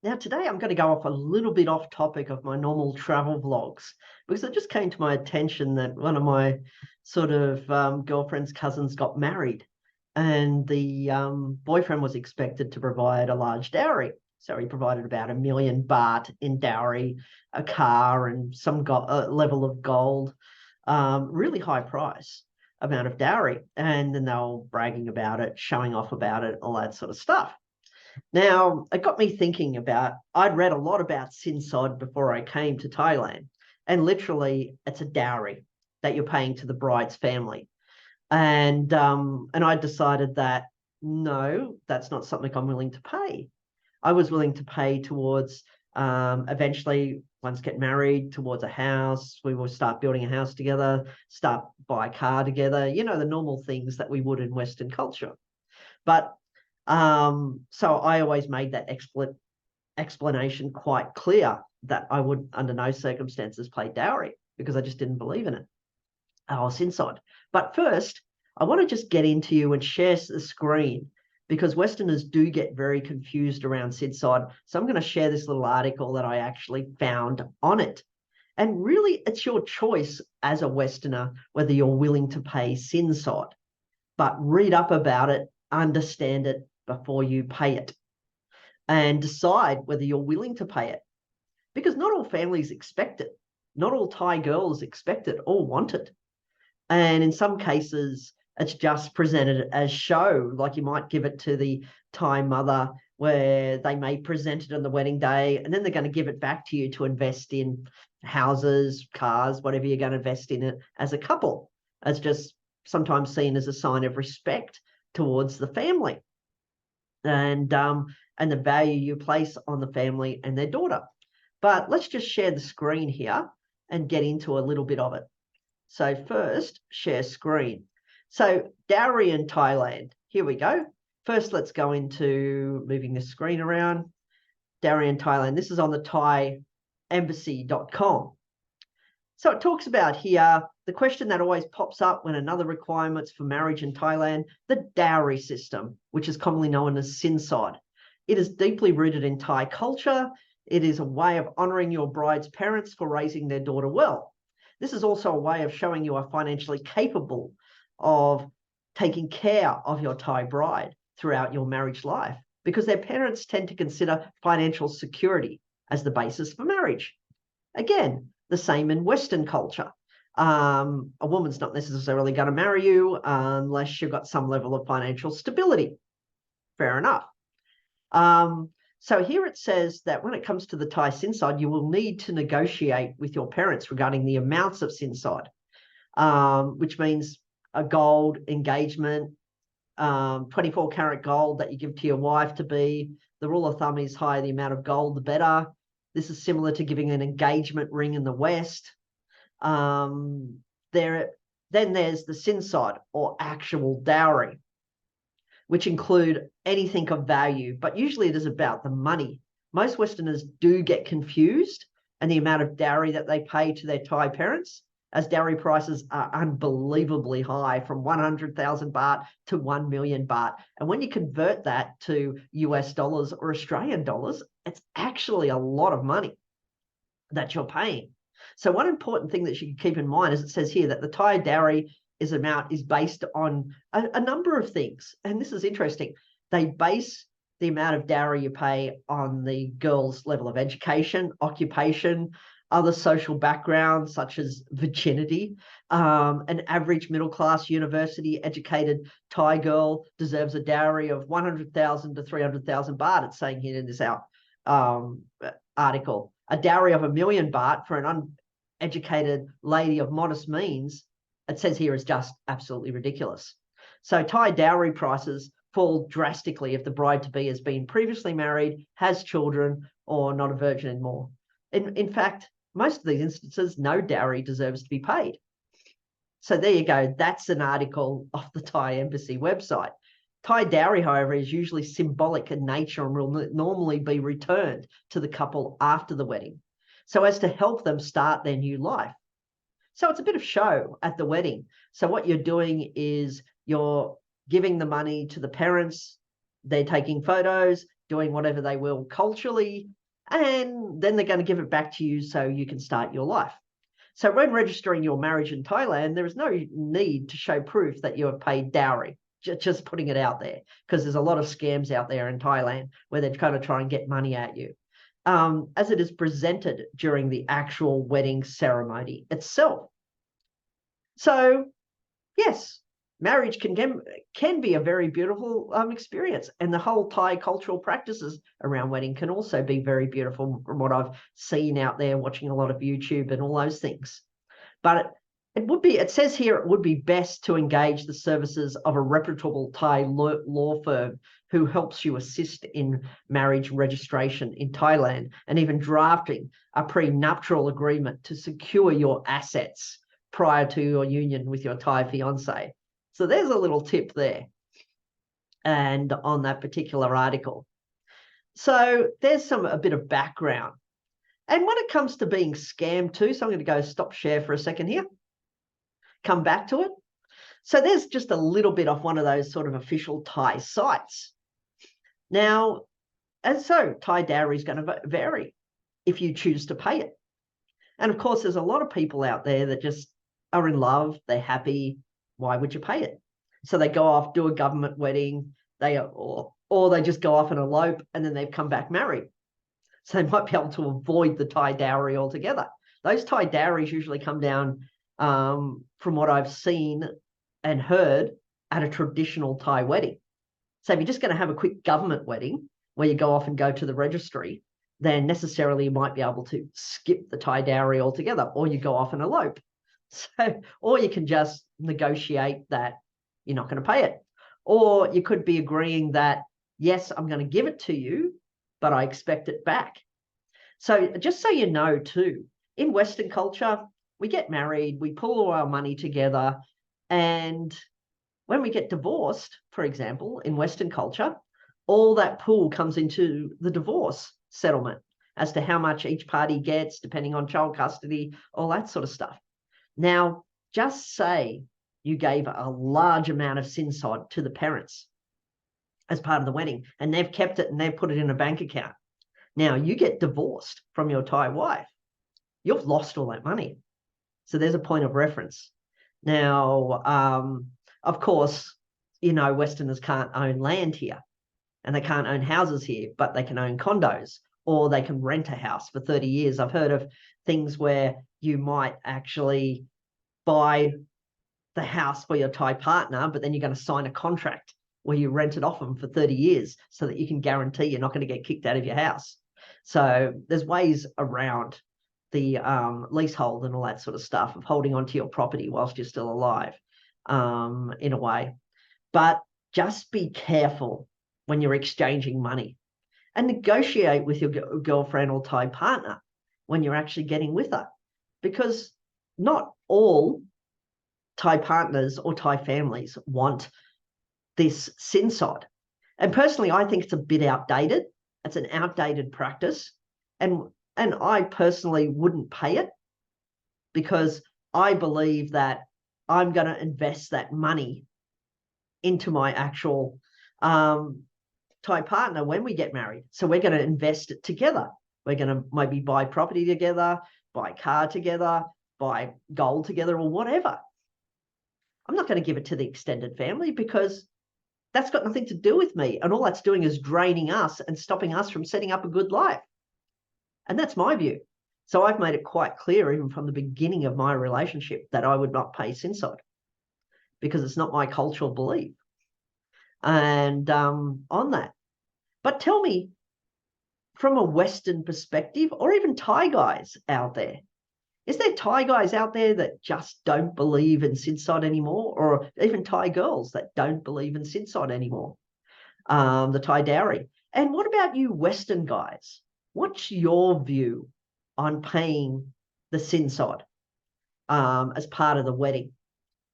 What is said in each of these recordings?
Now, today I'm going to go off a little bit off topic of my normal travel vlogs because it just came to my attention that one of my sort of girlfriend's cousins got married and the boyfriend was expected to provide a large dowry. So he provided about 1 million baht in dowry, a car and some level of gold, really high price amount of dowry. And then they were bragging about it, showing off about it, all that sort of stuff. Now, it got me thinking about, I'd read a lot about Sin Sod before I came to Thailand, and literally it's a dowry that you're paying to the bride's family. And I decided that, no, that's not something I'm willing to pay. I was willing to pay towards, eventually, once get married, towards a house. We will start building a house together, start buy a car together, the normal things that we would in Western culture. But so I always made that explanation quite clear that I would, under no circumstances, pay dowry because I just didn't believe in it. Oh, Sin Sod. But first, I want to just get into you and share the screen because Westerners do get very confused around Sin Sod. So I'm going to share this little article that I actually found on it. And really, it's your choice as a Westerner whether you're willing to pay Sin Sod. But read up about it, understand it before you pay it, and decide whether you're willing to pay it. Because not all families expect it. Not all Thai girls expect it or want it. And in some cases, it's just presented as show, like you might give it to the Thai mother where they may present it on the wedding day, and then they're going to give it back to you to invest in houses, cars, whatever you're going to invest in it as a couple. It's just sometimes seen as a sign of respect towards the family and the value you place on the family and their daughter. But let's just share the screen here and get into a little bit of it. So first, share screen. So dowry in Thailand. Here we go. First, let's go into moving the screen around. Dowry in Thailand. This is on the thaiembassy.com. So it talks about here the question that always pops up when another requirements for marriage in Thailand, the dowry system, which is commonly known as Sin Sod. It is deeply rooted in Thai culture. It is a way of honouring your bride's parents for raising their daughter well. This is also a way of showing you are financially capable of taking care of your Thai bride throughout your marriage life because their parents tend to consider financial security as the basis for marriage. Again, the same in Western culture. A woman's not necessarily going to marry you unless you've got some level of financial stability. Fair enough. So here it says that when it comes to the Thai Sin Sod, you will need to negotiate with your parents regarding the amounts of Sin Sod, which means a gold engagement, 24 karat gold that you give to your wife to be. The rule of thumb is higher the amount of gold, the better. This is similar to giving an engagement ring in the West. Then there's the Sin Sod or actual dowry, which include anything of value, but usually it is about the money. Most Westerners do get confused and the amount of dowry that they pay to their Thai parents, as dowry prices are unbelievably high, from 100,000 baht to 1 million baht. And when you convert that to US dollars or Australian dollars, it's actually a lot of money that you're paying. So one important thing that you can keep in mind is it says here that the Thai dowry amount is based on a number of things. And this is interesting. They base the amount of dowry you pay on the girl's level of education, occupation, other social backgrounds such as virginity. An average middle-class university-educated Thai girl deserves a dowry of 100,000 to 300,000 baht. It's saying here in this article. A dowry of 1 million baht for an uneducated lady of modest means, it says here, is just absolutely ridiculous. So Thai dowry prices fall drastically if the bride-to-be has been previously married, has children, or not a virgin anymore. In fact, most of these instances, no dowry deserves to be paid. So there you go. That's an article off the Thai Embassy website. Thai dowry, however, is usually symbolic in nature and will normally be returned to the couple after the wedding, so as to help them start their new life. So it's a bit of show at the wedding. So what you're doing is you're giving the money to the parents. They're taking photos, doing whatever they will culturally, and then they're going to give it back to you so you can start your life. So when registering your marriage in Thailand, there is no need to show proof that you have paid dowry. Just putting it out there, because there's a lot of scams out there in Thailand where they're kind of try and get money at you, as it is presented during the actual wedding ceremony itself. So yes, marriage can be a very beautiful experience, and the whole Thai cultural practices around wedding can also be very beautiful from what I've seen out there, watching a lot of YouTube and all those things. But it says here it would be best to engage the services of a reputable Thai law firm who helps you assist in marriage registration in Thailand and even drafting a prenuptial agreement to secure your assets prior to your union with your Thai fiance. So there's a little tip there, and on that particular article. So there's a bit of background. And when it comes to being scammed too, so I'm going to go stop share for a second here, come back to it. So there's just a little bit off one of those sort of official Thai sites. Now, and so Thai dowry is going to vary if you choose to pay it. And of course, there's a lot of people out there that just are in love, they're happy. Why would you pay it? So they go off, do a government wedding, or they just go off and elope, and then they've come back married. So they might be able to avoid the Thai dowry altogether. Those Thai dowries usually come down, from what I've seen and heard, at a traditional Thai wedding. So if you're just going to have a quick government wedding where you go off and go to the registry, then necessarily you might be able to skip the Thai dowry altogether, or you go off and elope. So, or you can just negotiate that you're not going to pay it. Or you could be agreeing that, yes, I'm going to give it to you, but I expect it back. So just so you know too, in Western culture, we get married, we pull all our money together, and when we get divorced, for example, in Western culture, all that pool comes into the divorce settlement as to how much each party gets, depending on child custody, all that sort of stuff. Now, just say you gave a large amount of Sin Sod to the parents as part of the wedding, and they've kept it and they've put it in a bank account. Now, you get divorced from your Thai wife, you've lost all that money. So there's a point of reference. Now, of course, Westerners can't own land here, and they can't own houses here, but they can own condos, or they can rent a house for 30 years. I've heard of things where you might actually buy the house for your Thai partner, but then you're going to sign a contract where you rent it off them for 30 years so that you can guarantee you're not going to get kicked out of your house. So there's ways around the leasehold and all that sort of stuff of holding onto your property whilst you're still alive, in a way. But just be careful when you're exchanging money, and negotiate with your girlfriend or Thai partner when you're actually getting with her, because not all Thai partners or Thai families want this Sin Sod. And personally, I think it's a bit outdated. It's an outdated practice. And I personally wouldn't pay it, because I believe that I'm going to invest that money into my actual Thai partner when we get married. So we're going to invest it together. We're going to maybe buy property together, buy a car together, buy gold together, or whatever. I'm not going to give it to the extended family, because that's got nothing to do with me. And all that's doing is draining us and stopping us from setting up a good life. And that's my view. So I've made it quite clear, even from the beginning of my relationship, that I would not pay Sin Sod, because it's not my cultural belief. And on that. But tell me, from a Western perspective, or even Thai guys out there, is there Thai guys out there that just don't believe in Sin Sod anymore, or even Thai girls that don't believe in Sin Sod anymore, the Thai dowry? And what about you Western guys? What's your view on paying the Sin Sod as part of the wedding?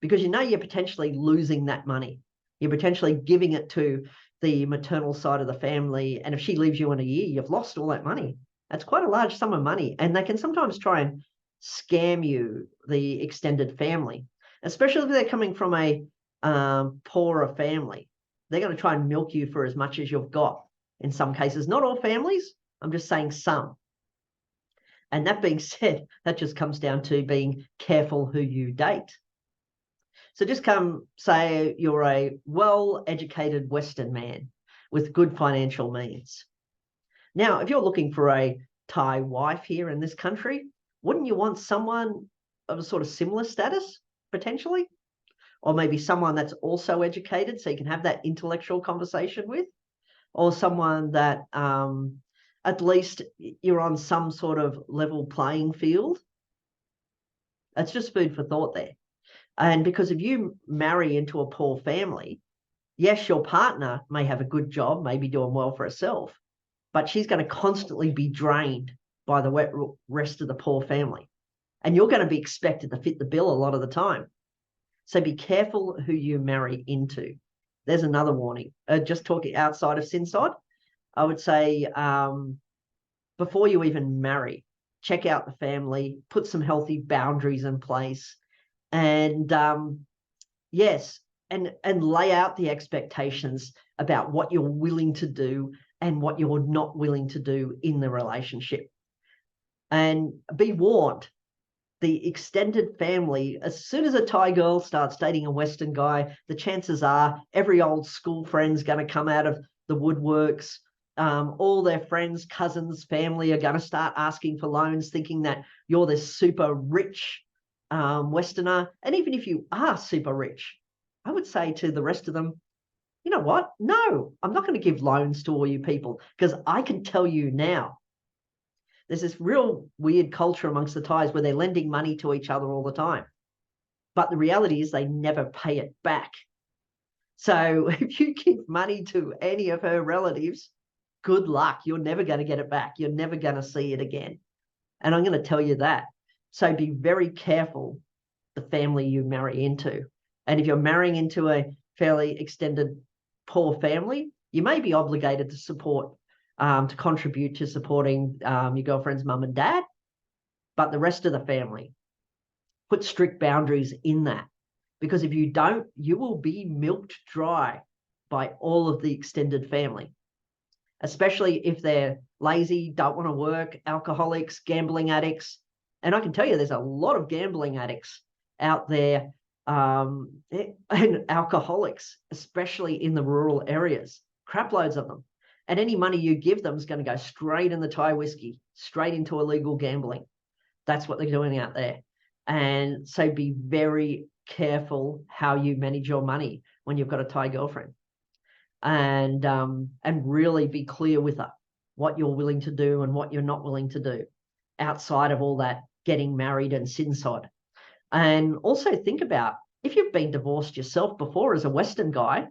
Because you're potentially losing that money. You're potentially giving it to the maternal side of the family, and if she leaves you in a year, you've lost all that money. That's quite a large sum of money, and they can sometimes try and scam you, the extended family, especially if they're coming from a poorer family. They're going to try and milk you for as much as you've got. In some cases, not all families, I'm just saying some. And that being said, that just comes down to being careful who you date. So just come say you're a well-educated Western man with good financial means. Now, if you're looking for a Thai wife here in this country, wouldn't you want someone of a sort of similar status, potentially? Or maybe someone that's also educated so you can have that intellectual conversation with? Or someone that at least you're on some sort of level playing field? That's just food for thought there. And because if you marry into a poor family, yes, your partner may have a good job, maybe doing well for herself, but she's going to constantly be drained by the rest of the poor family. And you're going to be expected to fit the bill a lot of the time. So be careful who you marry into. There's another warning. Just talking outside of Sin Sod, I would say before you even marry, check out the family, put some healthy boundaries in place, and yes, and lay out the expectations about what you're willing to do and what you're not willing to do in the relationship. And be warned, the extended family, as soon as a Thai girl starts dating a Western guy, the chances are every old school friend's going to come out of the woodworks. All their friends, cousins, family are going to start asking for loans, thinking that you're this super rich Westerner. And even if you are super rich, I would say to the rest of them, you know what? No, I'm not going to give loans to all you people, because I can tell you now, there's this real weird culture amongst the Thais where they're lending money to each other all the time. But the reality is they never pay it back. So if you give money to any of her relatives, good luck. You're never going to get it back. You're never going to see it again. And I'm going to tell you that. So be very careful the family you marry into. And if you're marrying into a fairly extended poor family, you may be obligated to support, to contribute to supporting your girlfriend's mum and dad, but the rest of the family, put strict boundaries in that. Because if you don't, you will be milked dry by all of the extended family, especially if they're lazy, don't want to work, alcoholics, gambling addicts. And I can tell you there's a lot of gambling addicts out there, and alcoholics, especially in the rural areas, crap loads of them. And any money you give them is going to go straight in the Thai whiskey, straight into illegal gambling. That's what they're doing out there. And so be very careful how you manage your money when you've got a Thai girlfriend. And really be clear with her what you're willing to do and what you're not willing to do outside of all that getting married and Sin Sod. And also think about, if you've been divorced yourself before as a Western guy,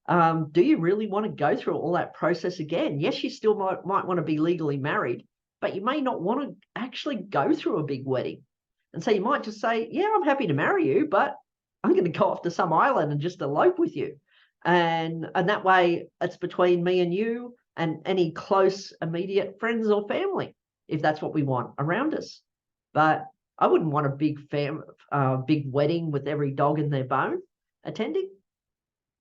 do you really want to go through all that process again? Yes, you still might want to be legally married, but you may not want to actually go through a big wedding. And so you might just say, yeah, I'm happy to marry you, but I'm going to go off to some island and just elope with you. And that way it's between me and you and any close immediate friends or family, if that's what we want around us. But I wouldn't want a big wedding with every dog in their bone attending,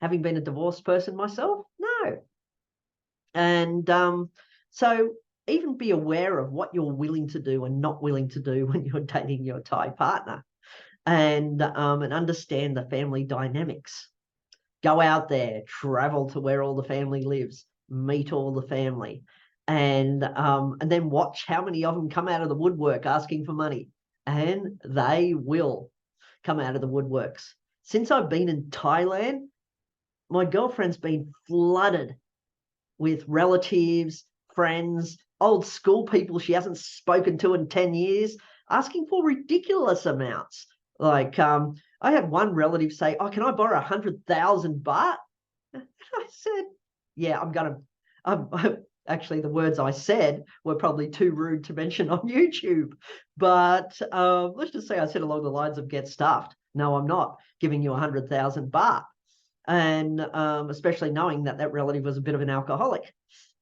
having been a divorced person myself. No. And so even be aware of what you're willing to do and not willing to do when you're dating your Thai partner, and understand the family dynamics. Go out there, travel to where all the family lives, meet all the family, and then watch how many of them come out of the woodwork asking for money. And they will come out of the woodworks. Since I've been in Thailand, my girlfriend's been flooded with relatives, friends, old school people she hasn't spoken to in 10 years, asking for ridiculous amounts. Like, I had one relative say, oh, can I borrow 100,000 baht? And I said, yeah, I'm going to, actually the words I said were probably too rude to mention on YouTube. But let's just say I said along the lines of get stuffed. No, I'm not giving you 100,000 baht. And especially knowing that that relative was a bit of an alcoholic.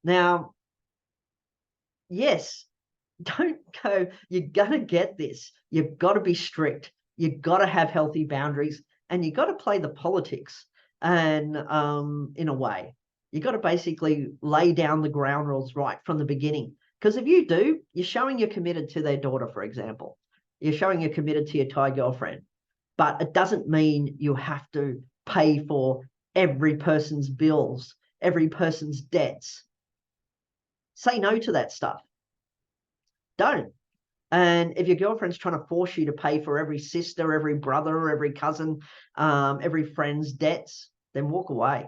Now, yes, don't go, you're going to get this. You've got to be strict. You've got to have healthy boundaries, and you've got to play the politics. And in a way, you've got to basically lay down the ground rules right from the beginning. Because if you do, you're showing you're committed to their daughter, for example. You're showing you're committed to your Thai girlfriend. But it doesn't mean you have to pay for every person's bills, every person's debts. Say no to that stuff. Don't. And if your girlfriend's trying to force you to pay for every sister, every brother, every cousin, every friend's debts, then walk away.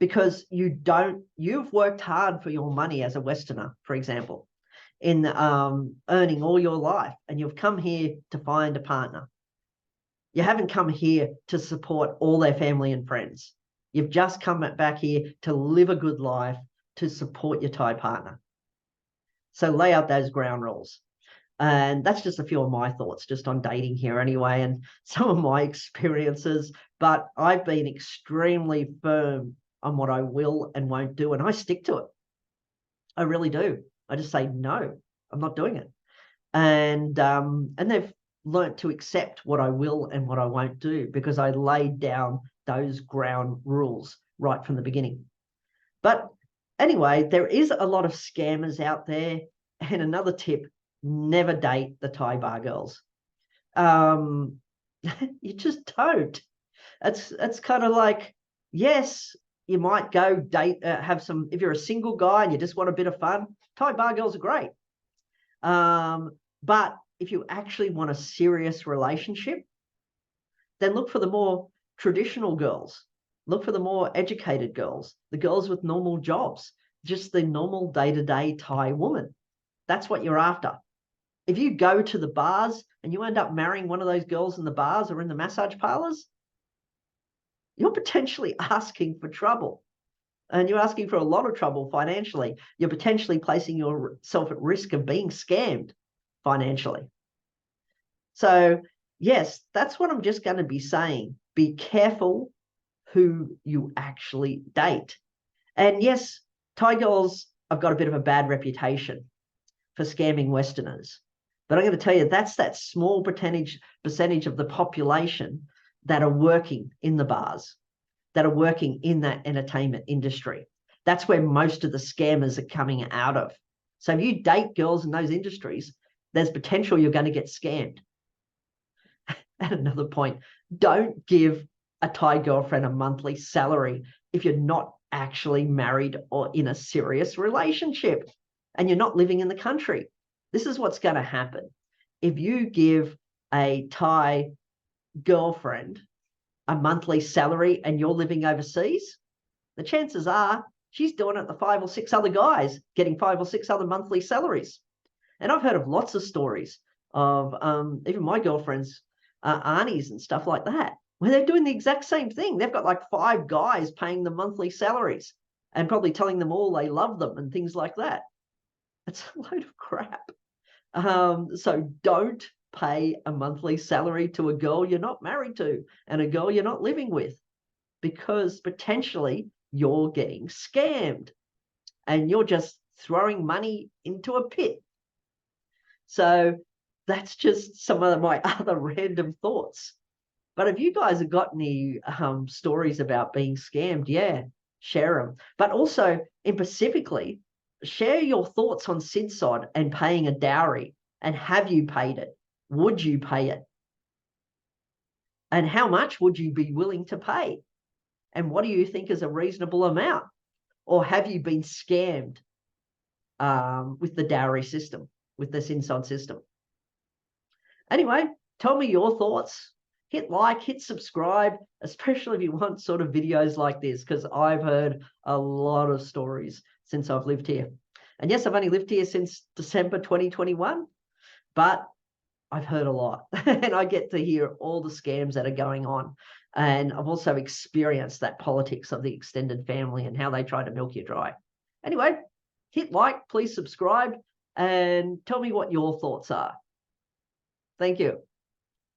Because you've worked hard for your money as a Westerner, for example, in earning all your life, and you've come here to find a partner. You haven't come here to support all their family and friends. You've just come back here to live a good life, to support your Thai partner. So lay out those ground rules. And that's just a few of my thoughts just on dating here anyway, and some of my experiences. But I've been extremely firm on what I will and won't do, and I stick to it. I really do. I just say, no, I'm not doing it. And they've learnt to accept what I will and what I won't do because I laid down those ground rules right from the beginning. But anyway, there is a lot of scammers out there. And another tip, never date the Thai bar girls. You just don't. It's kind of like, yes, you might go date, have some, if you're a single guy and you just want a bit of fun, Thai bar girls are great. But if you actually want a serious relationship, then look for the more traditional girls. Look for the more educated girls, the girls with normal jobs, just the normal day-to-day Thai woman. That's what you're after. If you go to the bars and you end up marrying one of those girls in the bars or in the massage parlors, you're potentially asking for trouble. And you're asking for a lot of trouble financially. You're potentially placing yourself at risk of being scammed financially. So, yes, that's what I'm just going to be saying. Be careful who you actually date. And yes, Thai girls have got a bit of a bad reputation for scamming Westerners. But I'm going to tell you, that's that small percentage of the population that are working in the bars, that are working in that entertainment industry. That's where most of the scammers are coming out of. So if you date girls in those industries, there's potential you're going to get scammed. And another point, don't give a Thai girlfriend a monthly salary if you're not actually married or in a serious relationship and you're not living in the country. This is what's going to happen. If you give a Thai girlfriend a monthly salary and you're living overseas, the chances are she's doing it to 5 or 6 other guys getting 5 or 6 other monthly salaries. And I've heard of lots of stories of even my girlfriend's aunties and stuff like that, where they're doing the exact same thing. They've got like 5 guys paying them monthly salaries and probably telling them all they love them and things like that. It's a load of crap. So don't pay a monthly salary to a girl you're not married to and a girl you're not living with, because potentially you're getting scammed and you're just throwing money into a pit. So that's just some of my other random thoughts. But if you guys have got any stories about being scammed, yeah, share them. But also, in specifically, share your thoughts on Sin Sod and paying a dowry. And have you paid it? Would you pay it? And how much would you be willing to pay? And what do you think is a reasonable amount? Or have you been scammed with the dowry system, with the Sin Sod system? Anyway, tell me your thoughts. Hit like, hit subscribe, especially if you want sort of videos like this, because I've heard a lot of stories since I've lived here. And yes, I've only lived here since December 2021, but I've heard a lot and I get to hear all the scams that are going on. And I've also experienced that politics of the extended family and how they try to milk you dry. Anyway, hit like, please subscribe, and tell me what your thoughts are. Thank you.